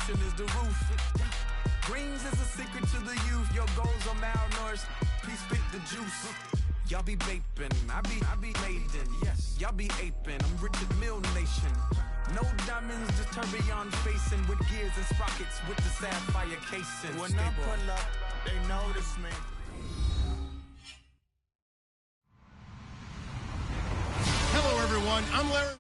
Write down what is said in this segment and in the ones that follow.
Nutrition is the roof. Greens is a secret to the youth. Your goals are malnourished. Please spit the juice. Y'all be vaping, I be maiden. Yes, y'all be aping. I'm Richard Mill Nation. No diamonds, just tourbillon facing with gears and sprockets with the sapphire casing. When I pull up, they notice me. Hello, everyone. I'm Larry.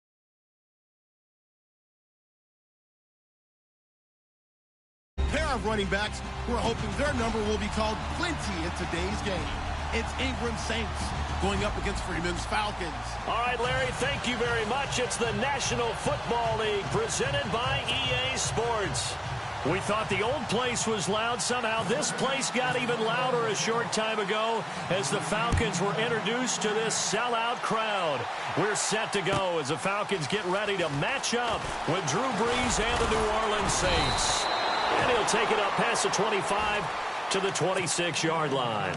Pair of running backs who are hoping their number will be called plenty in today's game. It's Ingram Saints going up against Freeman's Falcons. All right, Larry, thank you very much. It's the National Football League presented by EA Sports. We thought the old place was loud. Somehow this place got even louder a short time ago as the Falcons were introduced to this sellout crowd. We're set to go as the Falcons get ready to match up with Drew Brees and the New Orleans Saints. And he'll take it up past the 25 to the 26-yard line.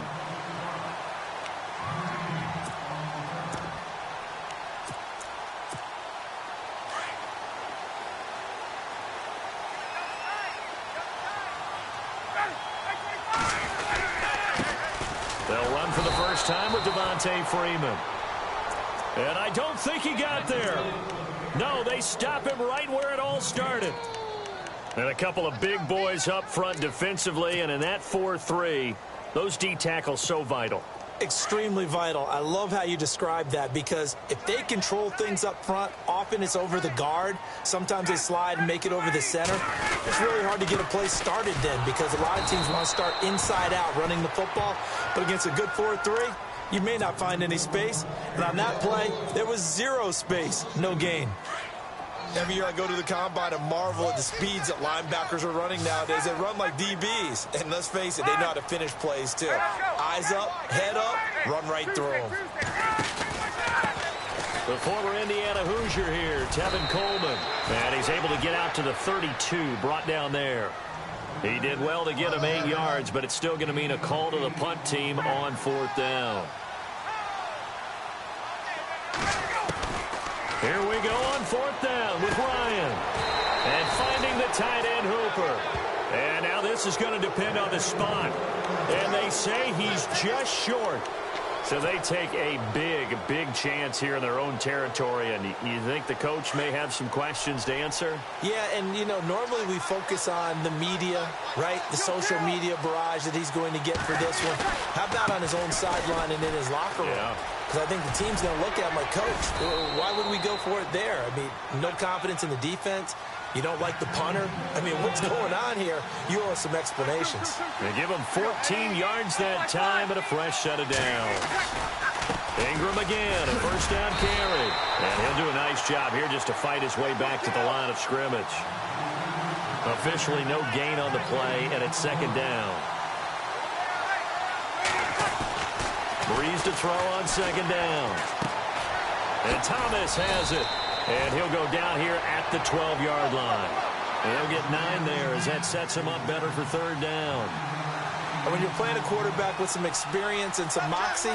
They'll run for the first time with Devontae Freeman. And I don't think he got there. No, they stop him right where it all started. And a couple of big boys up front defensively, and in that 4-3, those D tackles so vital. Extremely vital. I love how you describe that because if they control things up front, often it's over the guard. Sometimes they slide and make it over the center. It's really hard to get a play started then because a lot of teams want to start inside out running the football. But against a good 4-3, you may not find any space. And on that play, there was zero space, no gain. Every year I go to the combine and marvel at the speeds that linebackers are running nowadays. They run like DBs. And let's face it, they know how to finish plays too. Eyes up, head up, run right through them. The former Indiana Hoosier here, Tevin Coleman. And he's able to get out to the 32, brought down there. He did well to get him 8 yards, but it's still going to mean a call to the punt team on 4th down. Here we go on 4th down with Ryan. And finding the tight end Hooper. And now this is going to depend on the spot. And they say he's just short. So they take a big chance here in their own territory. And you think the coach may have some questions to answer? Yeah, and, you know, normally we focus on the media, right? The social media barrage that he's going to get for this one. How about on his own sideline and in his locker room? Yeah. Because I think the team's going to look at him like, Coach, why would we go for it there? I mean, no confidence in the defense. You don't like the punter? I mean, what's going on here? You owe us some explanations. They give him 14 yards that time and a fresh set of downs. Ingram again, a first down carry. And he'll do a nice job here just to fight his way back to the line of scrimmage. Officially no gain on the play, and it's 2nd down. Breeze to throw on 2nd down. And Thomas has it. And he'll go down here at the 12-yard line. And he'll get 9 there as that sets him up better for 3rd down. And when you're playing a quarterback with some experience and some moxie,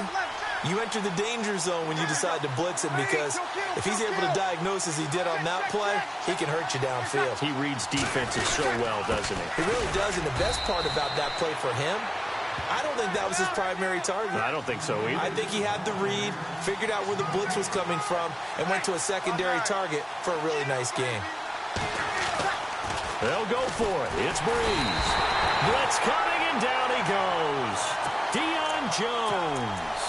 you enter the danger zone when you decide to blitz him because if he's able to diagnose as he did on that play, he can hurt you downfield. He reads defenses so well, doesn't he? He really does, and the best part about that play for him, I don't think that was his primary target. I don't think so either. I think he had the read, figured out where the blitz was coming from, and went to a secondary target for a really nice game. They'll go for it. It's Breeze. Blitz coming, and down he goes. Deion Jones.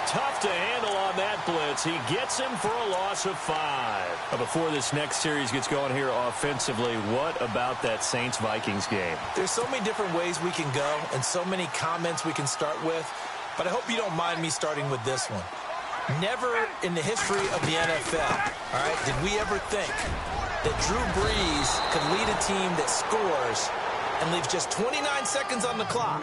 Tough to handle on that blitz. He gets him for a loss of 5. Before this next series gets going here offensively, what about that Saints-Vikings game? There's so many different ways we can go and so many comments we can start with, but I hope you don't mind me starting with this one. Never in the history of the NFL, all right, did we ever think that Drew Brees could lead a team that scores and leaves just 29 seconds on the clock,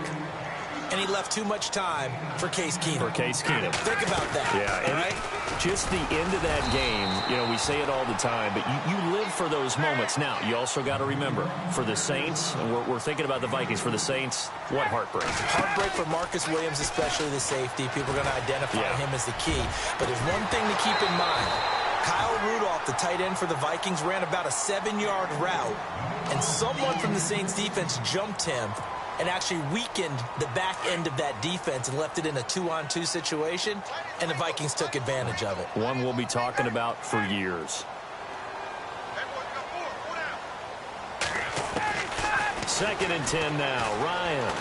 and he left too much time for Case Keenum. Think about that. Yeah, and right? Just the end of that game, you know, we say it all the time, but you live for those moments. Now, you also got to remember, for the Saints, and we're thinking about the Vikings, for the Saints, what heartbreak. Heartbreak for Marcus Williams, especially the safety. People are going to identify him as the key. But there's one thing to keep in mind. Kyle Rudolph, the tight end for the Vikings, ran about a 7-yard route, and someone from the Saints defense jumped him and actually weakened the back end of that defense and left it in a 2-on-2 situation, and the Vikings took advantage of it. One we'll be talking about for years. Second and 10 now. Ryan.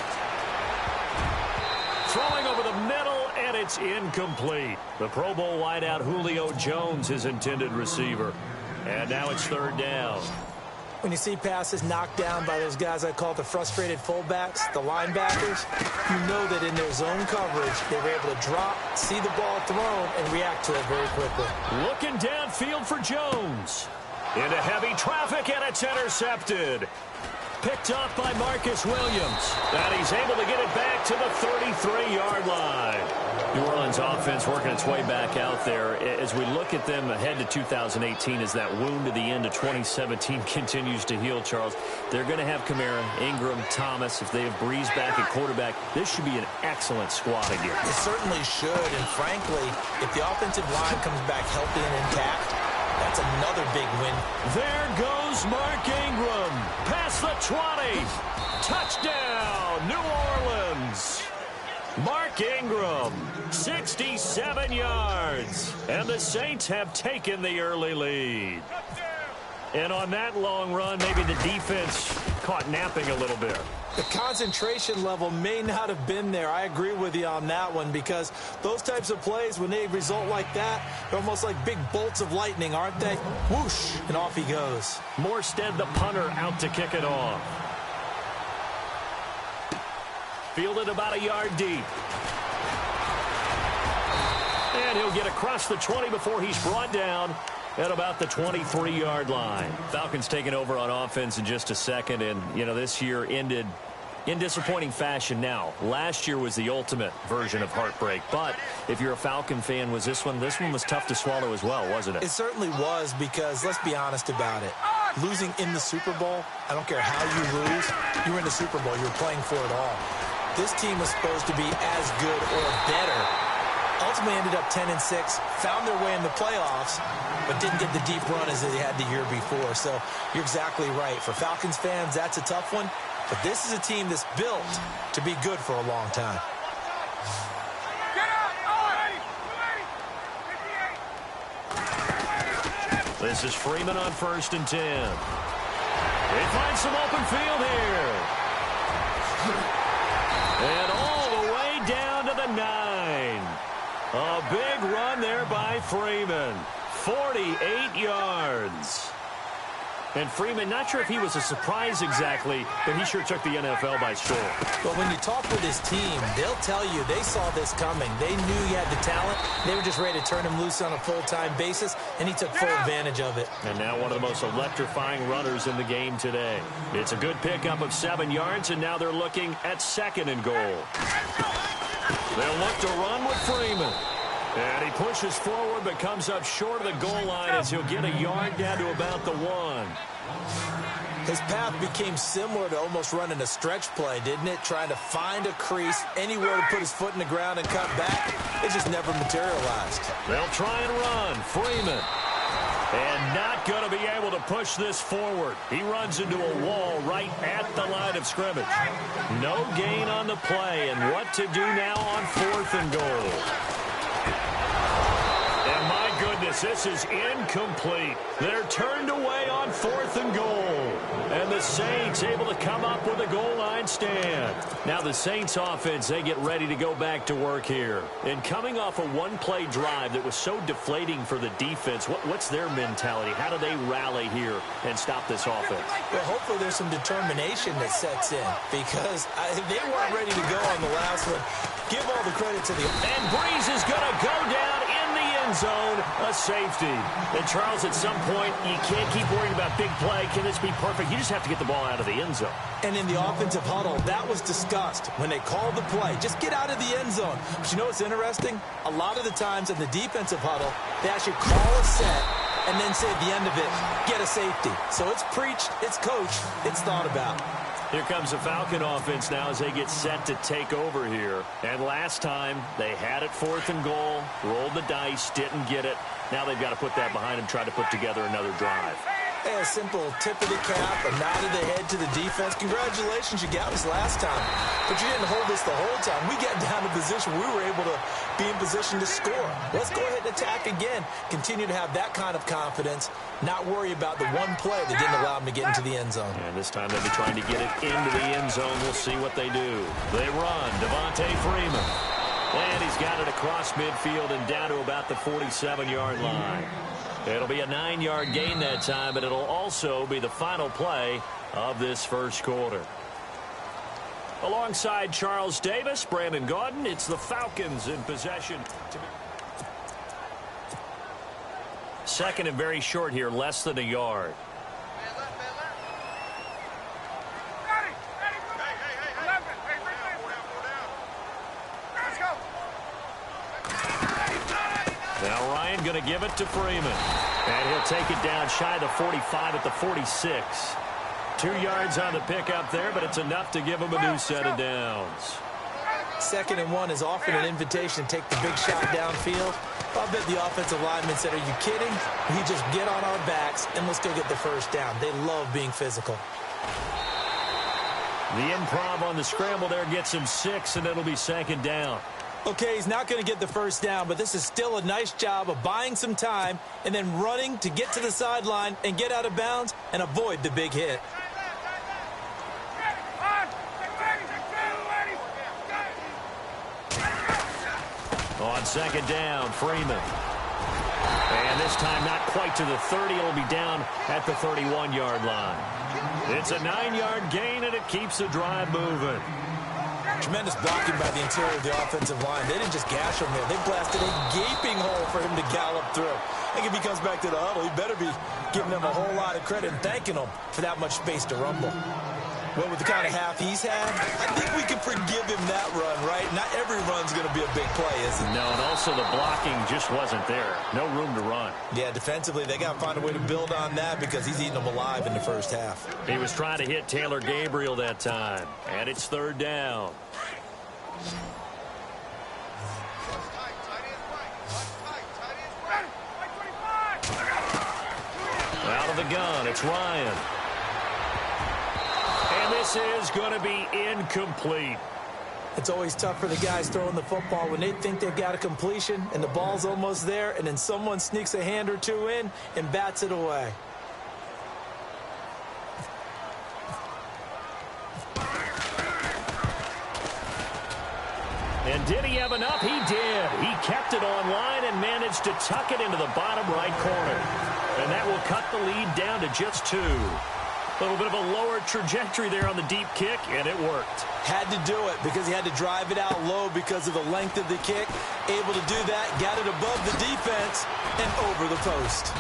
Throwing over the middle, and it's incomplete. The Pro Bowl wideout Julio Jones, his intended receiver. And now it's third down. When you see passes knocked down by those guys I call the frustrated fullbacks, the linebackers, you know that in their zone coverage, they were able to drop, see the ball thrown, and react to it very quickly. Looking downfield for Jones. Into heavy traffic, and it's intercepted. Picked off by Marcus Williams. And he's able to get it back to the 33-yard line. New Orleans offense working its way back out there. As we look at them ahead to 2018, as that wound to the end of 2017 continues to heal, Charles, they're going to have Kamara, Ingram, Thomas. If they have Breeze back at quarterback, this should be an excellent squad again. It certainly should, and frankly, if the offensive line comes back healthy and intact, that's another big win. There goes Mark Ingram. Past the 20. Touchdown, New Orleans. Mark Ingram, 67 yards. And the Saints have taken the early lead. And on that long run, maybe the defense caught napping a little bit. The concentration level may not have been there. I agree with you on that one, because those types of plays, when they result like that, they're almost like big bolts of lightning, aren't they? Whoosh, and off he goes. Morstead, the punter, out to kick it off. Fielded about a yard deep. And he'll get across the 20 before he's brought down at about the 23-yard line. Falcons taking over on offense in just a second, and, you know, this year ended in disappointing fashion. Now, last year was the ultimate version of heartbreak, but if you're a Falcon fan, this one was tough to swallow as well, wasn't it? It certainly was, because let's be honest about it. Losing in the Super Bowl, I don't care how you lose, you were in the Super Bowl, you were playing for it all. This team was supposed to be as good or better. Ultimately ended up 10-6, found their way in the playoffs, but didn't get the deep run as they had the year before. So you're exactly right. For Falcons fans, that's a tough one. But this is a team that's built to be good for a long time. This is Freeman on 1st and 10. They find some open field here. And all the way down to the 9. A big run there by Freeman. 48 yards. And Freeman, not sure if he was a surprise exactly, but he sure took the NFL by storm. But when you talk with his team, they'll tell you they saw this coming. They knew he had the talent. They were just ready to turn him loose on a full-time basis, and he took full advantage of it. And now one of the most electrifying runners in the game today. It's a good pickup of 7 yards, and now they're looking at 2nd and goal. They'll look to run with Freeman. And he pushes forward, but comes up short of the goal line as he'll get a yard down to about the 1. His path became similar to almost running a stretch play, didn't it? Trying to find a crease, anywhere to put his foot in the ground and cut back. It just never materialized. They'll try and run. Freeman. And not going to be able to push this forward. He runs into a wall right at the line of scrimmage. No gain on the play, and what to do now on 4th and goal. And my goodness, this is incomplete. They're turned away on 4th and goal. And the Saints able to come up with a goal line stand. Now the Saints offense, they get ready to go back to work here. And coming off a one-play drive that was so deflating for the defense, what's their mentality? How do they rally here and stop this offense? Well, hopefully there's some determination that sets in, because they weren't ready to go on the last one. Give all the credit to the... And Breeze is going to go down in the end zone, a safety. And Charles, at some point, you can't keep worrying about big play. Can this be perfect? You just have to get the ball out of the end zone. And in the offensive huddle, that was discussed when they called the play. Just get out of the end zone. But you know what's interesting? A lot of the times in the defensive huddle, they actually call a set and then say at the end of it, get a safety. So it's preached, it's coached, it's thought about. Here comes the Falcon offense now as they get set to take over here. And last time, they had it 4th and goal, rolled the dice, didn't get it. Now they've got to put that behind them, try to put together another drive. Hey, a simple tip of the cap, a nod of the head to the defense. Congratulations, you got us last time. But you didn't hold us the whole time. We got down to position. We were able to be in position to score. Let's go ahead and attack again. Continue to have that kind of confidence. Not worry about the one play that didn't allow them to get into the end zone. And this time they'll be trying to get it into the end zone. We'll see what they do. They run. Devontae Freeman. And he's got it across midfield and down to about the 47-yard line. It'll be a 9-yard gain that time, but it'll also be the final play of this first quarter. Alongside Charles Davis, Brandon Gaudin, it's the Falcons in possession. Second and very short here, less than a yard. Now Ryan going to give it to Freeman. And he'll take it down shy of the 45 at the 46. 2 yards on the pickup there, but it's enough to give him a new set of downs. 2nd and 1 is often an invitation to take the big shot downfield. I bet the offensive lineman said, are you kidding? We just get on our backs and let's go get the first down. They love being physical. The improv on the scramble there gets him 6, and it'll be 2nd down. Okay, he's not going to get the first down, but this is still a nice job of buying some time and then running to get to the sideline and get out of bounds and avoid the big hit. On 2nd down, Freeman. And this time not quite to the 30. It'll be down at the 31-yard line. It's a 9-yard gain, and it keeps the drive moving. Tremendous blocking by the interior of the offensive line. They didn't just gash him there. They blasted a gaping hole for him to gallop through. I think if he comes back to the huddle, he better be giving them a whole lot of credit and thanking them for that much space to rumble. Well, with the kind of half he's had, I think we can forgive him that run, right? Not every run's going to be a big play, is it? No, and also the blocking just wasn't there. No room to run. Yeah, defensively, they got to find a way to build on that because he's eating them alive in the first half. He was trying to hit Taylor Gabriel that time, and it's 3rd down. Out of the gun, it's Ryan. And this is going to be incomplete. It's always tough for the guys throwing the football when they think they've got a completion and the ball's almost there, and then someone sneaks a hand or two in and bats it away. And did he have enough? He did. He kept it on line and managed to tuck it into the bottom right corner. And that will cut the lead down to just 2. A little bit of a lower trajectory there on the deep kick, and it worked. Had to do it because he had to drive it out low because of the length of the kick. Able to do that, got it above the defense and over the post.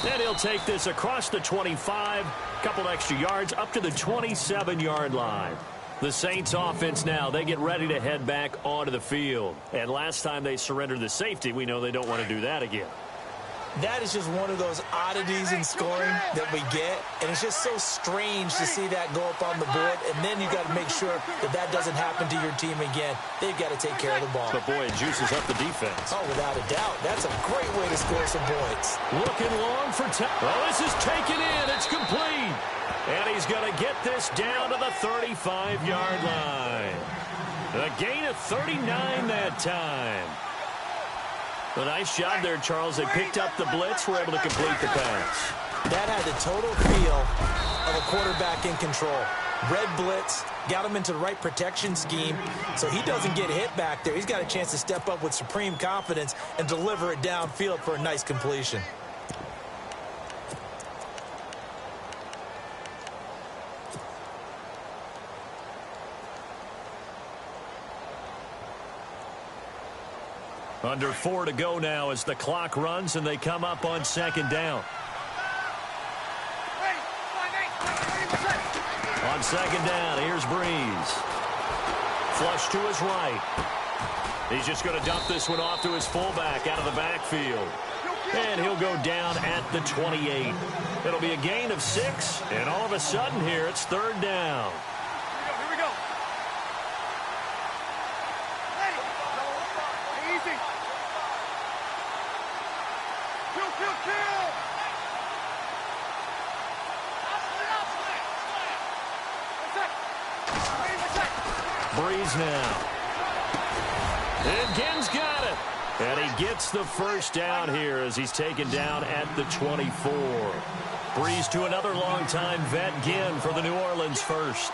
And he'll take this across the 25, couple extra yards up to the 27-yard line. The Saints offense now, they get ready to head back onto the field. And last time they surrendered the safety, we know they don't want to do that again. That is just one of those oddities in scoring that we get, and it's just so strange to see that go up on the board, and then you got to make sure that that doesn't happen to your team again. They've got to take care of the ball. But boy, it juices up the defense. Oh, without a doubt. That's a great way to score some points. Looking long for well, this is taken in. It's complete. And he's going to get this down to the 35-yard line. A gain of 39 that time. A nice job there, Charles. They picked up the blitz, were able to complete the pass. That had the total feel of a quarterback in control. Red blitz, got him into the right protection scheme, so he doesn't get hit back there. He's got a chance to step up with supreme confidence and deliver it downfield for a nice completion. Under 4 to go now as the clock runs and they come up on 2nd down. On 2nd down, here's Breeze. Flush to his right. He's just going to dump this one off to his fullback out of the backfield. And he'll go down at the 28. It'll be a gain of 6, and all of a sudden here it's 3rd down. Breeze now. And Ginn's got it. And he gets the first down here as he's taken down at the 24. Breeze to another longtime vet, Ginn, for the New Orleans first.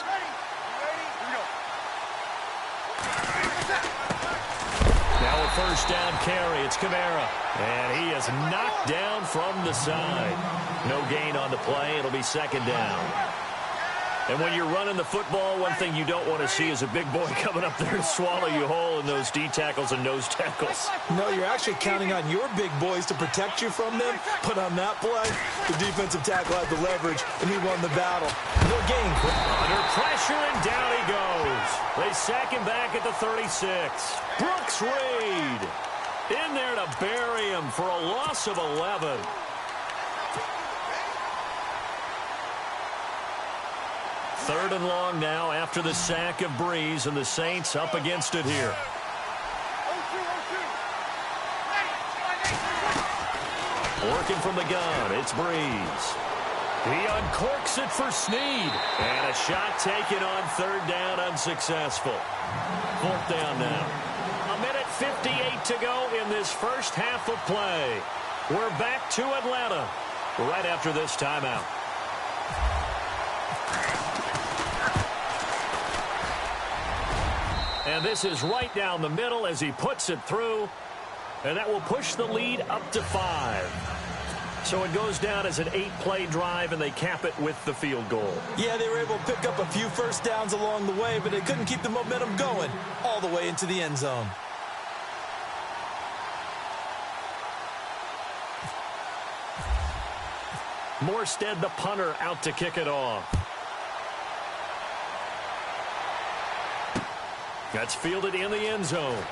Now a first down carry. It's Kamara. And he is knocked down from the side. No gain on the play. It'll be second down. And when you're running the football, one thing you don't want to see is a big boy coming up there to swallow you whole in those D tackles and nose tackles. No, you're actually counting on your big boys to protect you from them. But on that play, the defensive tackle had the leverage, and he won the battle. No gain. Under pressure, and down he goes. They sack him back at the 36. Brooks Reed in there to bury him for a loss of 11. Third and long now after the sack of Breeze, and the Saints up against it here. Working from the gun, it's Breeze. He uncorks it for Snead. And a shot taken on third down, unsuccessful. Fourth down now. 1:58 to go in this first half of play. We're back to Atlanta right after this timeout. And this is right down the middle as he puts it through. And that will push the lead up to 5. So it goes down as an 8-play drive, and they cap it with the field goal. Yeah, they were able to pick up a few first downs along the way, but they couldn't keep the momentum going all the way into the end zone. Morstead, the punter, out to kick it off. That's fielded in the end zone.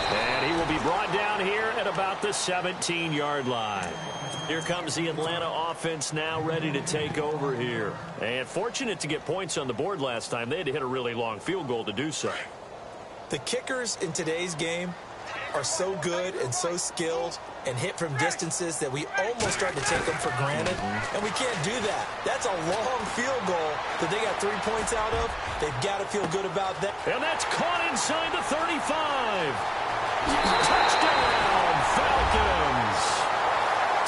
And he will be brought down here at about the 17-yard line. Here comes the Atlanta offense now ready to take over here. And fortunate to get points on the board last time. They had to hit a really long field goal to do so. The kickers in today's game are so good and so skilled and hit from distances that we almost start to take them for granted, and we can't do that. That's a long field goal that they got 3 points out of. They've got to feel good about that. And that's caught inside the 35. Touchdown, Falcons.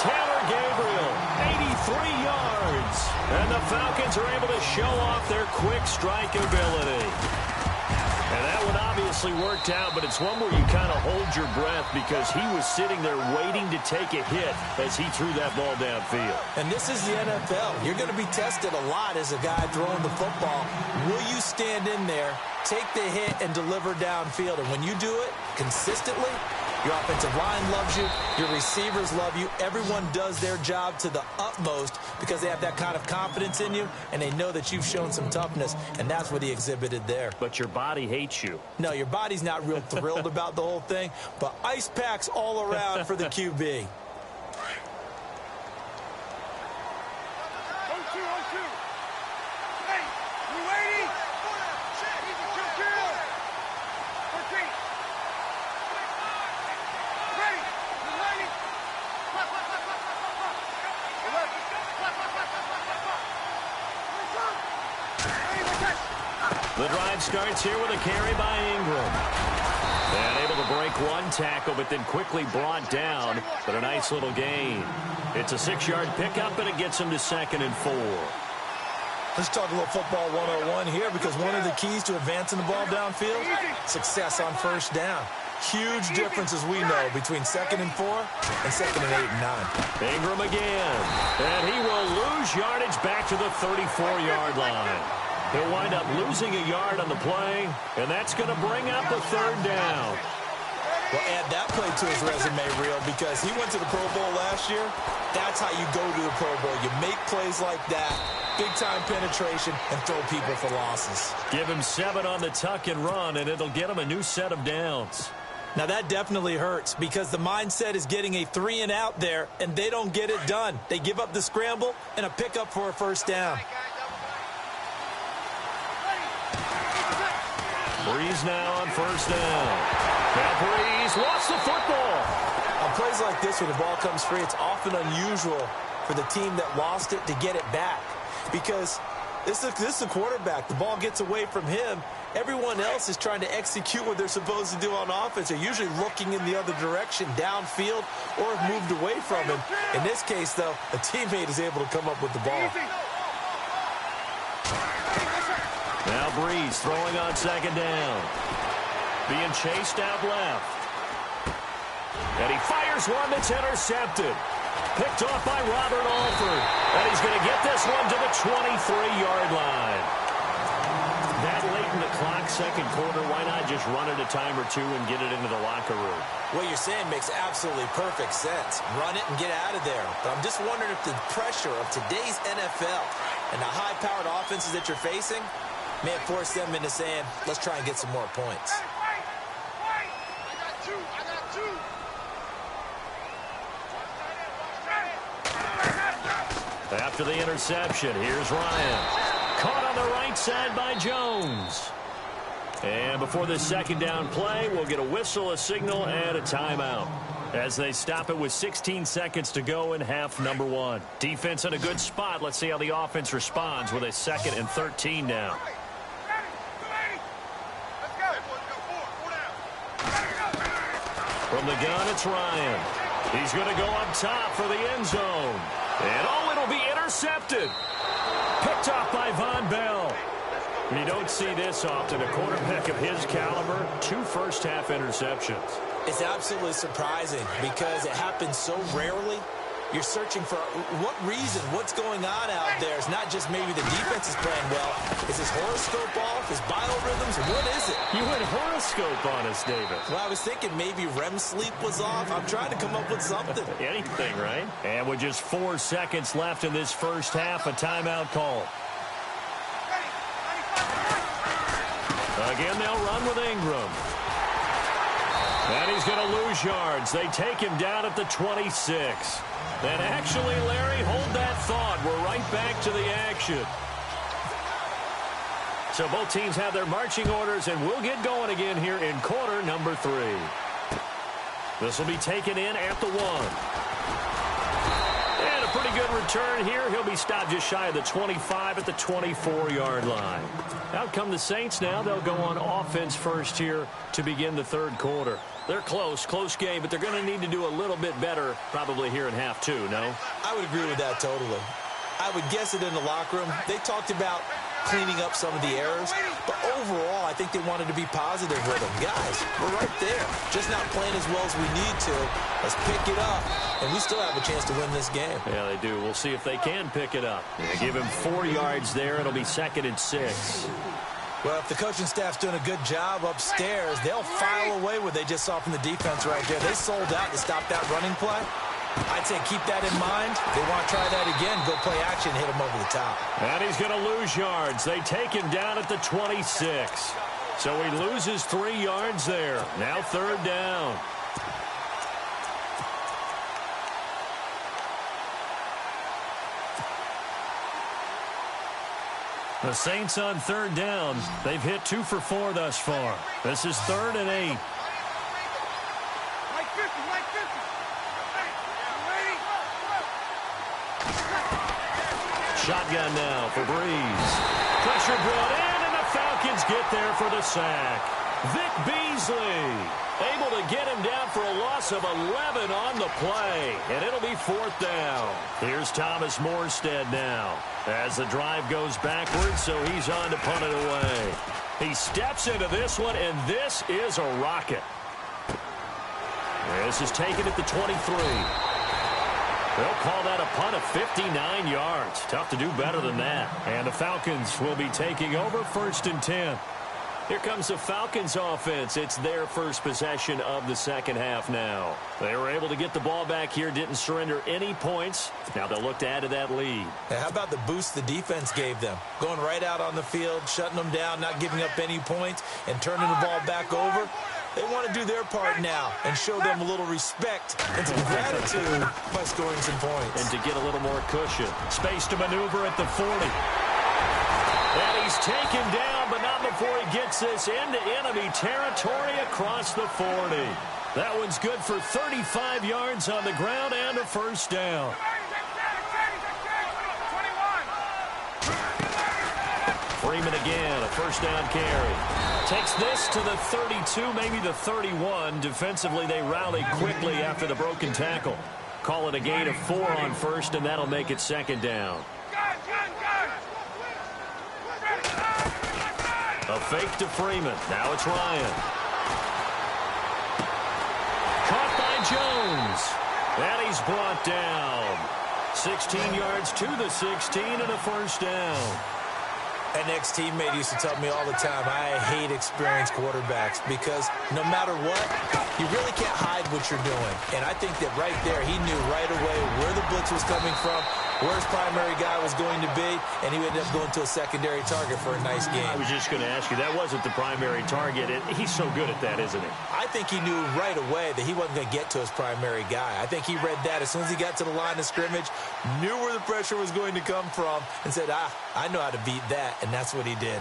Taylor Gabriel, 83 yards. And the Falcons are able to show off their quick strike ability. And that one obviously worked out, but it's one where you kind of hold your breath because he was sitting there waiting to take a hit as he threw that ball downfield. And this is the NFL. You're going to be tested a lot as a guy throwing the football. Will you stand in there, take the hit, and deliver downfield? And when you do it consistently, your offensive line loves you, your receivers love you. Everyone does their job to the utmost because they have that kind of confidence in you, and they know that you've shown some toughness, and that's what he exhibited there. But your body hates you. No, your body's not real thrilled about the whole thing, but ice packs all around for the QB. The drive starts here with a carry by Ingram. And able to break one tackle, but then quickly brought down. But a nice little gain. It's a 6-yard pickup, and it gets him to 2nd and 4. Let's talk a little football 101 here, because one of the keys to advancing the ball downfield, success on first down. Huge difference, as we know, between 2nd and 4 and 2nd and 8 and 9. Ingram again. And he will lose yardage back to the 34-yard line. He'll wind up losing a yard on the play, and that's going to bring up a 3rd down. Well, add that play to his resume, Real, because he went to the Pro Bowl last year. That's how you go to the Pro Bowl. You make plays like that, big-time penetration, and throw people for losses. Give him 7 on the tuck and run, and it'll get him a new set of downs. Now, that definitely hurts because the mindset is getting a 3-and-out there, and they don't get it done. They give up the scramble and a pickup for a first down. Breeze now on first down. Now Breeze lost the football. On plays like this where the ball comes free, it's often unusual for the team that lost it to get it back. Because this is the quarterback. The ball gets away from him. Everyone else is trying to execute what they're supposed to do on offense. They're usually looking in the other direction, downfield, or have moved away from him. In this case, though, a teammate is able to come up with the ball. Now Breeze throwing on second down. Being chased out left. And he fires one that's intercepted. Picked off by Robert Alford. And he's going to get this one to the 23-yard line. That late in the clock, second quarter, why not just run it a time or two and get it into the locker room? What you're saying makes absolutely perfect sense. Run it and get out of there. But I'm just wondering if the pressure of today's NFL and the high-powered offenses that you're facing may have forced them into saying, let's try and get some more points. After the interception, here's Ryan. Caught on the right side by Jones. And before this second down play, we'll get a whistle, a signal, and a timeout as they stop it with 16 seconds to go in half number one. Defense in a good spot. Let's see how the offense responds with a 2nd and 13 now. From the gun, it's Ryan. He's going to go up top for the end zone. And it'll be intercepted. Picked off by Von Bell. You don't see this often. A quarterback of his caliber, 2 first-half interceptions. It's absolutely surprising because it happens so rarely. You're searching for what reason, what's going on out there. It's not just maybe the defense is playing well. Is his horoscope off? His biorhythms? What is it? You went horoscope on us, David. Well, I was thinking maybe REM sleep was off. I'm trying to come up with something. Anything, right? And with just 4 seconds left in this first half, a timeout call. Again, they'll run with Ingram. And he's going to lose yards. They take him down at the 26. And actually, Larry, hold that thought. We're right back to the action. So both teams have their marching orders, and we'll get going again here in quarter number 3. This will be taken in at the 1. And a pretty good return here. He'll be stopped just shy of the 25 at the 24-yard line. Out come the Saints now. They'll go on offense first here to begin the third quarter. They're close game, but they're going to need to do a little bit better probably here in half 2, no? I would agree with that totally. I would guess it in the locker room. They talked about cleaning up some of the errors, but overall, I think they wanted to be positive with them. Guys, we're right there. Just not playing as well as we need to. Let's pick it up, and we still have a chance to win this game. Yeah, they do. We'll see if they can pick it up. They give him 4 yards there. It'll be 2nd and 6. Well, if the coaching staff's doing a good job upstairs, they'll file away what they just saw from the defense right there. They sold out to stop that running play. I'd say keep that in mind. If they want to try that again, go play action, hit him over the top. And he's going to lose yards. They take him down at the 26. So he loses 3 yards there. Now 3rd down. The Saints on 3rd down. They've hit 2 for 4 thus far. This is 3rd and 8. Shotgun now for Breeze. Pressure brought in, and the Falcons get there for the sack. Vic Beasley able to get him down for a loss of 11 on the play, and it'll be 4th down. Here's Thomas Morstead now as the drive goes backwards, so he's on to punt it away. He steps into this one, and this is a rocket. This is taken at the 23. They'll call that a punt of 59 yards. Tough to do better than that. And the Falcons will be taking over 1st and 10. Here comes the Falcons offense. It's their first possession of the second half now. They were able to get the ball back here, didn't surrender any points. Now they'll look to add to that lead. Now, how about the boost the defense gave them? Going right out on the field, shutting them down, not giving up any points, and turning the ball back over. They want to do their part now and show them a little respect and some gratitude by scoring some points. And to get a little more cushion. Space to maneuver at the 40. And he's taken down, but not before he gets this into enemy territory across the 40. That one's good for 35 yards on the ground and a first down. Freeman again, a first down carry. Takes this to the 32, maybe the 31. Defensively, they rally quickly after the broken tackle. Call it a gain of 4 on first, and that'll make it second down. A fake to Freeman. Now it's Ryan. Caught by Jones. And he's brought down. 16 yards to the 16 and a first down. An ex-teammate used to tell me all the time, I hate experienced quarterbacks because no matter what, you really can't hide what you're doing. And I think that right there, he knew right away where the blitz was coming from, where his primary guy was going to be, and he ended up going to a secondary target for a nice game. I was just going to ask you, that wasn't the primary target. He's so good at that, isn't he? I think he knew right away that he wasn't going to get to his primary guy. I think he read that as soon as he got to the line of scrimmage, knew where the pressure was going to come from, and said, I know how to beat that, and that's what he did.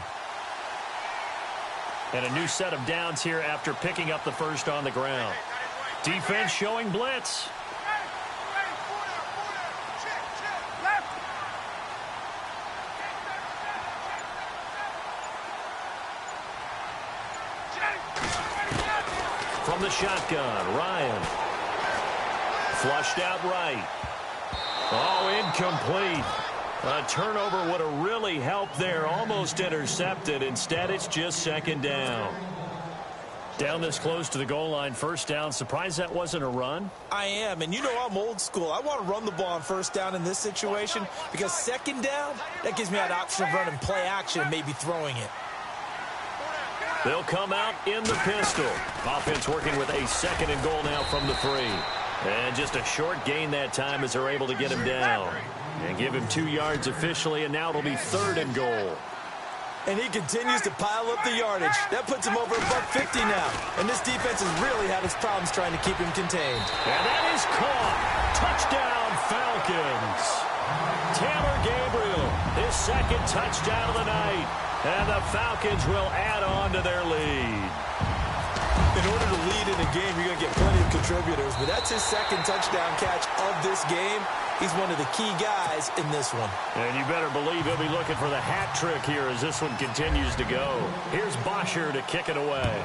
And a new set of downs here after picking up the first on the ground. Defense showing blitz. From the shotgun, Ryan. Flushed out right. Oh, incomplete. A turnover would have really helped there. Almost intercepted. Instead, it's just second down. Down this close to the goal line, first down. Surprised that wasn't a run? I am, and you know I'm old school. I want to run the ball on first down in this situation because second down, that gives me that option of running play action and maybe throwing it. They'll come out in the pistol. Offense working with a second and goal now from the 3. And just a short gain that time as they're able to get him down. And give him 2 yards officially, and now it'll be third and goal. And he continues to pile up the yardage. That puts him over $150 now. And this defense has really had its problems trying to keep him contained. And that is caught. Touchdown, Falcons. Taylor Gabriel, his second touchdown of the night. And the Falcons will add on to their lead. In order to lead in a game, you're going to get plenty of contributors. But that's his second touchdown catch of this game. He's one of the key guys in this one. And you better believe he'll be looking for the hat trick here as this one continues to go. Here's Bosher to kick it away.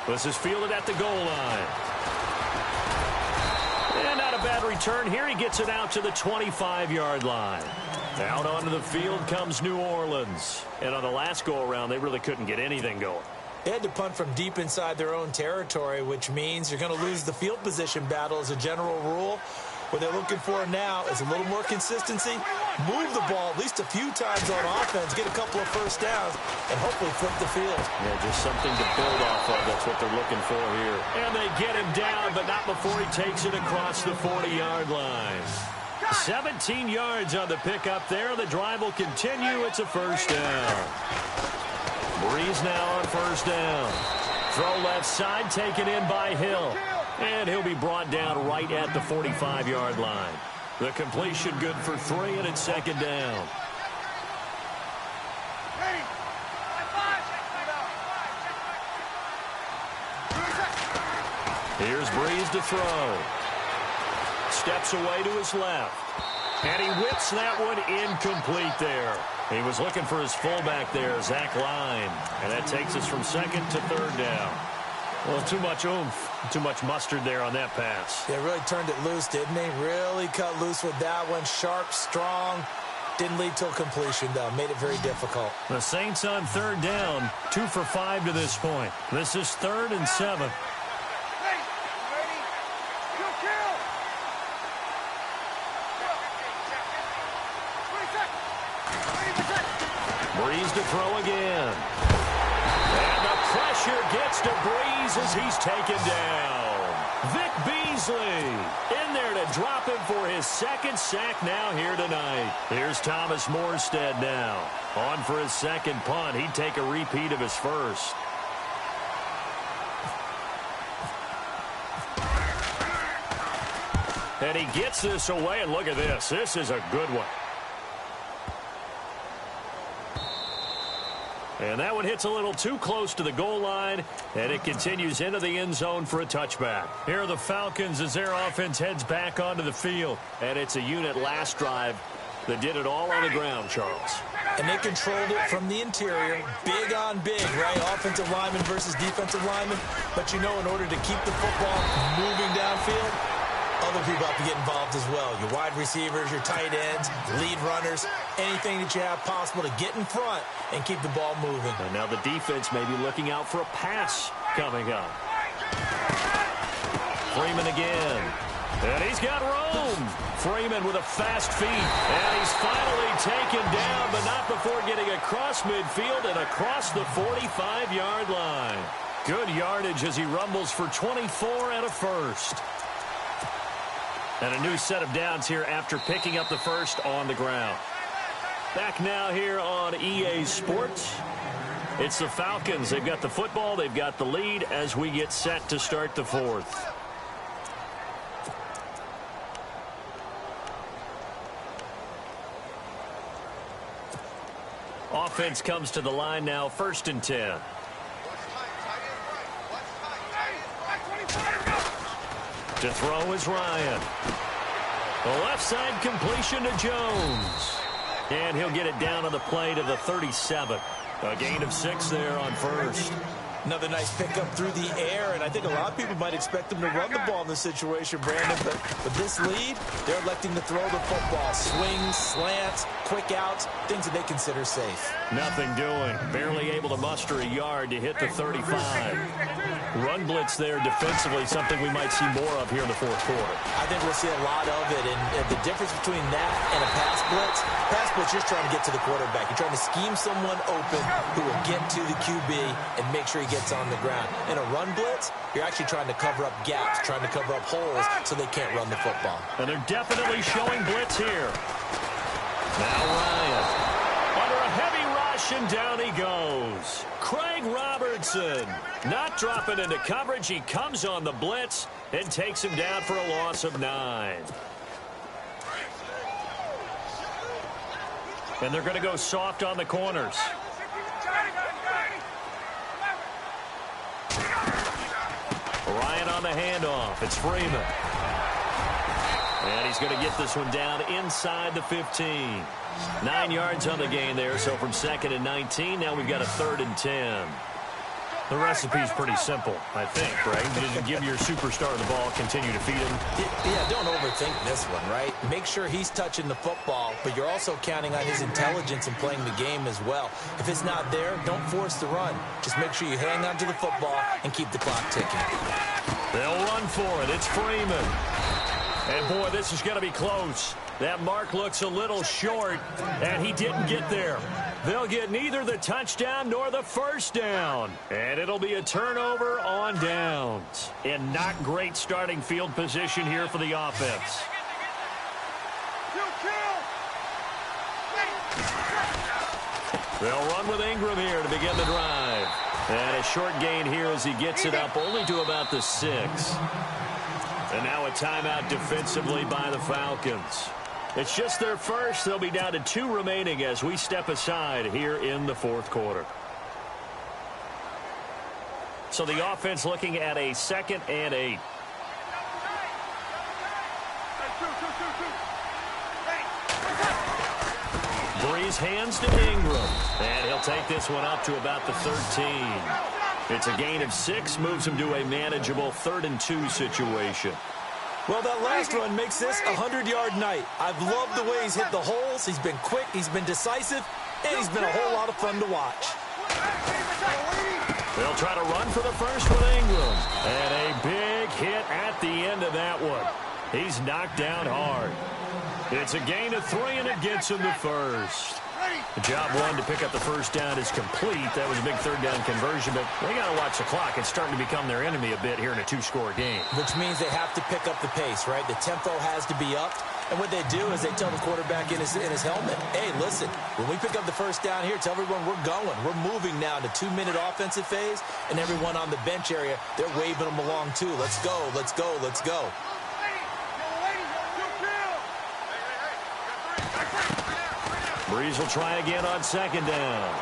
This is fielded at the goal line. And not a bad return here. He gets it out to the 25-yard line. Out onto the field comes New Orleans. And on the last go-around, they really couldn't get anything going. They had to punt from deep inside their own territory, which means you're going to lose the field position battle as a general rule. What they're looking for now is a little more consistency, move the ball at least a few times on offense, get a couple of first downs, and hopefully flip the field. Yeah, just something to build off of. That's what they're looking for here. And they get him down, but not before he takes it across the 40-yard line. 17 yards on the pickup there. The drive will continue. It's a first down. Breeze now on first down. Throw left side, taken in by Hill. And he'll be brought down right at the 45-yard line. The completion good for 3, and it's second down. Here's Breeze to throw. Steps away to his left. And he whips that one incomplete there. He was looking for his fullback there, Zach Line. And that takes us from second to third down. Well, too much oomph, too much mustard there on that pass. Yeah, really turned it loose, didn't he? Really cut loose with that one. Sharp, strong. Didn't lead to a completion, though. Made it very difficult. The Saints on third down, 2 for 5 to this point. This is 3rd and 7. Breeze to throw again. And the pressure gets to Breeze as he's taken down. Vic Beasley in there to drop him for his second sack now here tonight. Here's Thomas Morstead now. On for his second punt. He'd take a repeat of his first. And he gets this away, and look at this. This is a good one. And that one hits a little too close to the goal line, and it continues into the end zone for a touchback. Here are the Falcons as their offense heads back onto the field. And it's a unit last drive that did it all on the ground, Charles. And they controlled it from the interior, big on big, right? Offensive lineman versus defensive lineman. But you know, in order to keep the football moving downfield, other people have to get involved as well. Your wide receivers, your tight ends, lead runners, anything that you have possible to get in front and keep the ball moving. And now the defense may be looking out for a pass coming up. Freeman again. And he's got room. Freeman with a fast feet. And he's finally taken down, but not before getting across midfield and across the 45-yard line. Good yardage as he rumbles for 24 and a first. And a new set of downs here after picking up the first on the ground. Back now here on EA Sports. It's the Falcons. They've got the football. They've got the lead as we get set to start the fourth. Offense comes to the line now, 1st and 10. To throw is Ryan. The left side completion to Jones. And he'll get it down on the play to the 37. A gain of 6 there on first. Another nice pickup through the air, and I think a lot of people might expect them to run the ball in this situation, Brandon, but with this lead, they're electing to throw the football. Swings, slants, quick outs, things that they consider safe. Nothing doing. Barely able to muster a yard to hit the 35. Run blitz there defensively, something we might see more of here in the fourth quarter. I think we'll see a lot of it, and the difference between that and a pass blitz, you're trying to get to the quarterback. You're trying to scheme someone open who will get to the QB and make sure he gets on the ground. In a run blitz, you're actually trying to cover up gaps, trying to cover up holes so they can't run the football. And they're definitely showing blitz here. Now Ryan. Under a heavy rush, and down he goes. Craig Robertson not dropping into coverage. He comes on the blitz and takes him down for a loss of 9. And they're going to go soft on the corners. Ryan on the handoff. It's Freeman. And he's going to get this one down inside the 15. 9 yards on the gain there, so from 2nd and 19, now we've got a 3rd and 10. The recipe's pretty simple, I think, right? Just give your superstar the ball, continue to feed him. Yeah, don't overthink this one, right? Make sure he's touching the football, but you're also counting on his intelligence in playing the game as well. If it's not there, don't force the run. Just make sure you hang on to the football and keep the clock ticking. They'll run for it. It's Freeman. And, boy, this is going to be close. That mark looks a little short, and he didn't get there. They'll get neither the touchdown nor the first down. And it'll be a turnover on downs. And not great starting field position here for the offense. They'll run with Ingram here to begin the drive. And a short gain here as he gets it up only to about the 6. And now a timeout defensively by the Falcons. It's just their first. They'll be down to 2 remaining as we step aside here in the fourth quarter. So the offense looking at a 2nd and 8. Breeze hands to Ingram. And he'll take this one up to about the 13. It's a gain of 6, moves him to a manageable 3rd and 2 situation. Well, that last run makes this a 100-yard night. I've loved the way he's hit the holes. He's been quick, he's been decisive, and he's been a whole lot of fun to watch. They'll try to run for the first with Ingram. And a big hit at the end of that one. He's knocked down hard. It's a gain of 3, and it gets him the first. The job one to pick up the first down is complete. That was a big 3rd down conversion, but they got to watch the clock. It's starting to become their enemy a bit here in a 2-score game. Which means they have to pick up the pace, right? The tempo has to be upped. And what they do is they tell the quarterback in his helmet, hey, listen, when we pick up the first down here, tell everyone we're going. We're moving now to 2-minute offensive phase, and everyone on the bench area, they're waving them along too. Let's go, let's go, let's go. Breeze will try again on second down.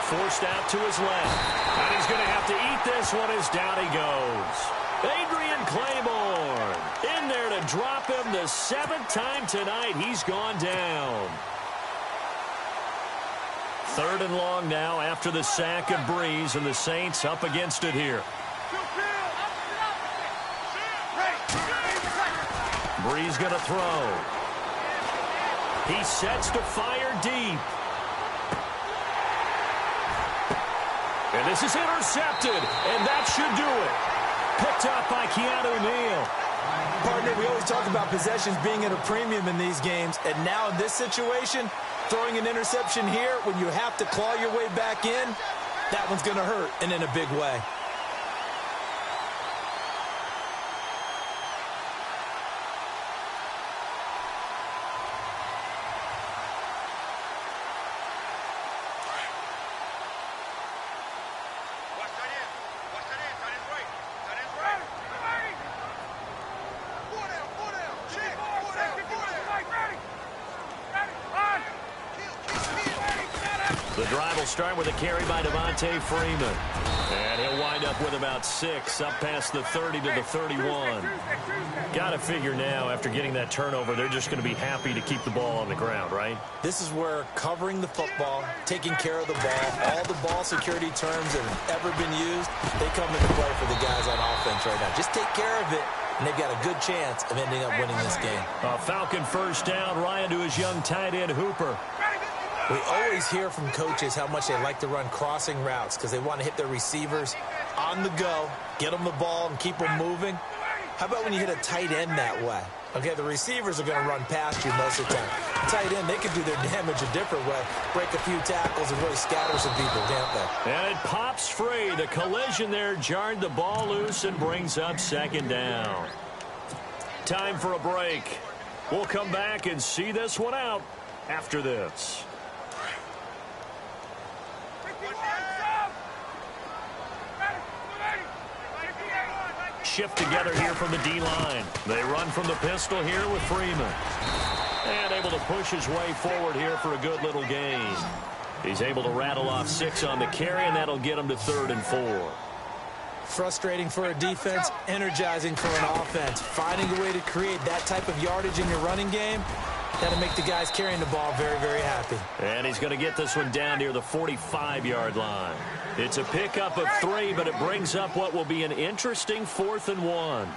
Forced out to his left. And he's going to have to eat this one as down he goes. Adrian Claiborne in there to drop him the 7th time tonight. He's gone down. 3rd and long now after the sack of Breeze, and the Saints up against it here. Breeze going to throw. He sets to fire deep. And this is intercepted, and that should do it. Picked up by Keanu Neal. Partner, we always talk about possessions being at a premium in these games, and now in this situation, throwing an interception here when you have to claw your way back in, that one's going to hurt, and in a big way. The drive will start with a carry by Devontae Freeman. And he'll wind up with about 6, up past the 30 to the 31. Got to figure now, after getting that turnover, they're just going to be happy to keep the ball on the ground, right? This is where covering the football, taking care of the ball, all the ball security terms that have ever been used, they come into play for the guys on offense right now. Just take care of it, and they've got a good chance of ending up winning this game. Falcon first down. Ryan to his young tight end, Hooper. We always hear from coaches how much they like to run crossing routes because they want to hit their receivers on the go, get them the ball, and keep them moving. How about when you hit a tight end that way? Okay, the receivers are going to run past you most of the time. Tight end, they can do their damage a different way, break a few tackles and really scatter some people, can't they? And it pops free. The collision there jarred the ball loose and brings up 2nd down. Time for a break. We'll come back and see this one out after this. Shift together here from the D-line. They run from the pistol here with Freeman. And able to push his way forward here for a good little gain. He's able to rattle off 6 on the carry, and that'll get him to 3rd and 4. Frustrating for a defense, energizing for an offense. Finding a way to create that type of yardage in your running game, that'll make the guys carrying the ball very, very happy. And he's going to get this one down near the 45-yard line. It's a pickup of 3, but it brings up what will be an interesting 4th and 1.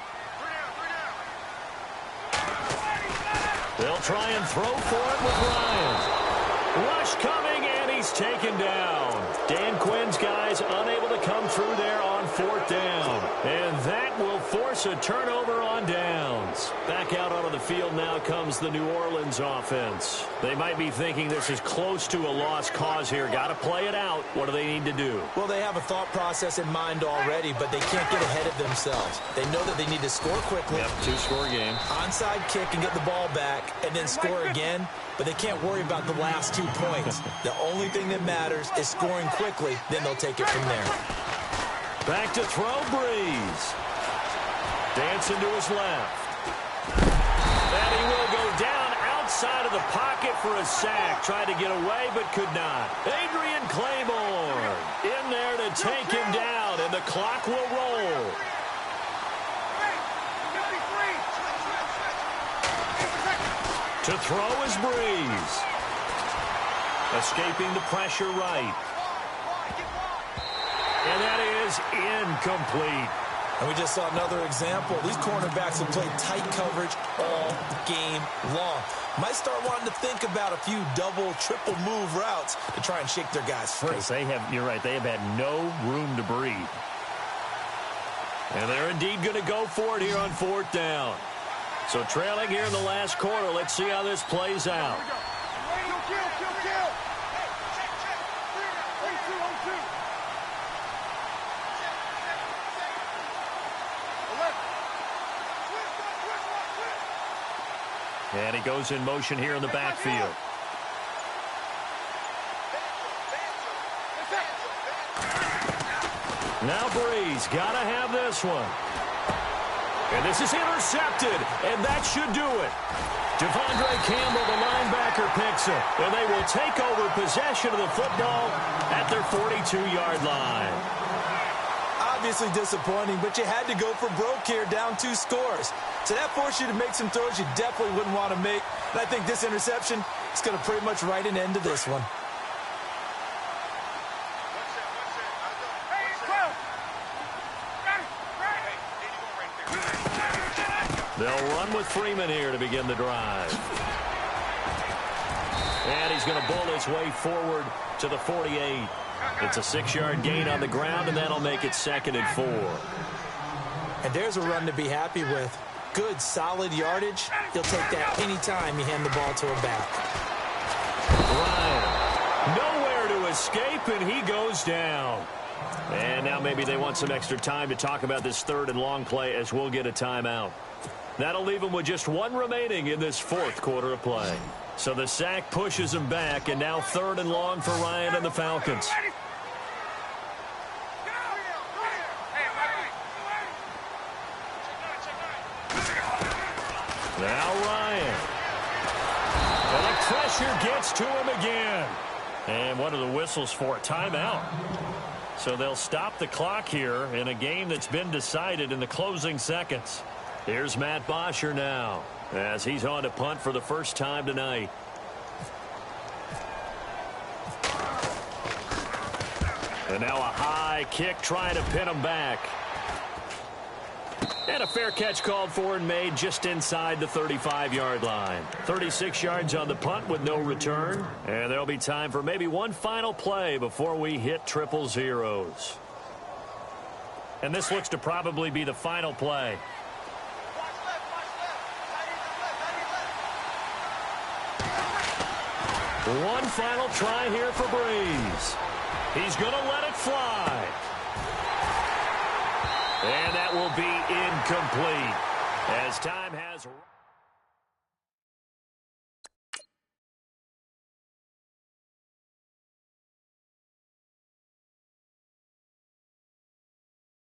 They'll try and throw for it with Ryan. Rush coming, and he's taken down. Dan Quinn's guys unable to come through there on 4th down. And that will force a turnover on downs. Back out onto the field now comes the New Orleans offense. They might be thinking this is close to a lost cause here. Got to play it out. What do they need to do? Well, they have a thought process in mind already, but they can't get ahead of themselves. They know that they need to score quickly. Yep, 2-score game. Onside kick and get the ball back and then score again. But they can't worry about the last 2 points. The only thing that matters is scoring quickly. Then they'll take it from there. Back to throw, Breeze. Dancing to his left. And he will go down outside of the pocket for a sack. Tried to get away, but could not. Adrian Claiborne in there to take him down, and the clock will roll. To throw is Breeze. Escaping the pressure right. And that is incomplete. And we just saw another example. These cornerbacks have played tight coverage all game long. Might start wanting to think about a few double, triple move routes to try and shake their guys free. You're right, they have had no room to breathe. And they're indeed going to go for it here on 4th down. So trailing here in the last quarter, let's see how this plays out. And he goes in motion here in the backfield. Now Breeze, gotta have this one. And this is intercepted, and that should do it. Devondre Campbell, the linebacker, picks it. And they will take over possession of the football at their 42-yard line. Obviously disappointing, but you had to go for broke here, down 2 scores. So that forced you to make some throws you definitely wouldn't want to make. And I think this interception is going to pretty much write an end to this one. They'll run with Freeman here to begin the drive. And he's going to bull his way forward to the 48. It's a 6-yard gain on the ground, and that'll make it 2nd and 4. And there's a run to be happy with. Good, solid yardage. He'll take that any time you hand the ball to a back. Ryan, nowhere to escape, and he goes down. And now maybe they want some extra time to talk about this 3rd and long play as we'll get a timeout. That'll leave them with just 1 remaining in this 4th quarter of play. So the sack pushes them back, and now 3rd and long for Ryan and the Falcons. Now Ryan. And the pressure gets to him again. And what are the whistles for? Timeout. So they'll stop the clock here in a game that's been decided in the closing seconds. Here's Matt Bosher now as he's on to punt for the first time tonight. And now a high kick trying to pin him back. And a fair catch called for and made just inside the 35-yard line. 36 yards on the punt with no return. And there'll be time for maybe one final play before we hit triple zeros. And this looks to probably be the final play. One final try here for Breeze. He's going to let it fly. And that will be incomplete as time has...